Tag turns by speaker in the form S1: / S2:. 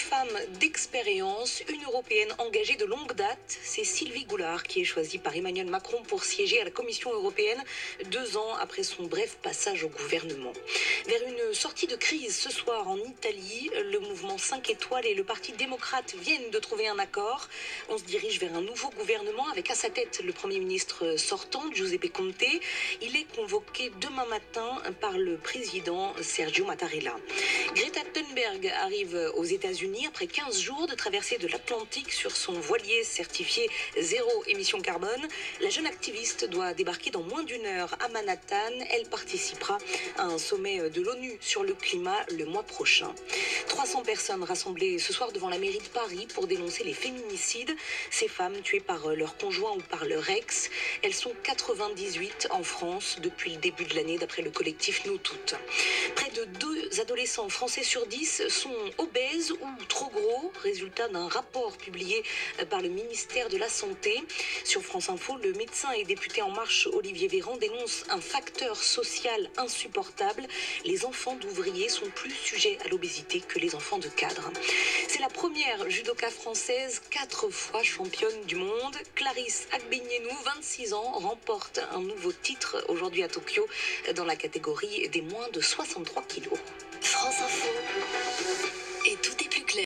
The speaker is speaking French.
S1: femme d'expérience, une européenne engagée de longue date. C'est Sylvie Goulard qui est choisie par Emmanuel Macron pour siéger à la Commission européenne 2 ans après son bref passage au gouvernement. Vers une sortie de crise ce soir en Italie, le mouvement 5 étoiles et le Parti démocrate viennent de trouver un accord. On se dirige vers un nouveau gouvernement avec à sa tête le Premier ministre sortant, Giuseppe Conte. Il est convoqué demain matin par le président Sergio Mattarella. Greta Thunberg arrive aux États-Unis après 15 jours de traversée de l'Atlantique sur son voilier certifié zéro émission carbone. La jeune activiste doit débarquer dans moins d'une heure à Manhattan. Elle participera à un sommet de l'ONU sur le climat le mois prochain. 300 personnes rassemblées ce soir devant la mairie de Paris pour dénoncer les féminicides. Ces femmes tuées par leur conjoint ou par leur ex. Elles sont 98 en France depuis le début de l'année d'après le collectif Nous Toutes. Près de 2 adolescents français sur 10 sont obèses ou trop gros, résultat d'un rapport publié par le ministère de la Santé. Sur France Info, le médecin et député En Marche Olivier Véran dénonce un facteur social insupportable. Les enfants d'ouvriers sont plus sujets à l'obésité que les enfants de cadres. C'est la première judoka française 4 fois championne du monde. Clarisse Agbenienou, 26 ans, remporte un nouveau titre aujourd'hui à Tokyo dans la catégorie des moins de 63 kilos. France Info. Et tout est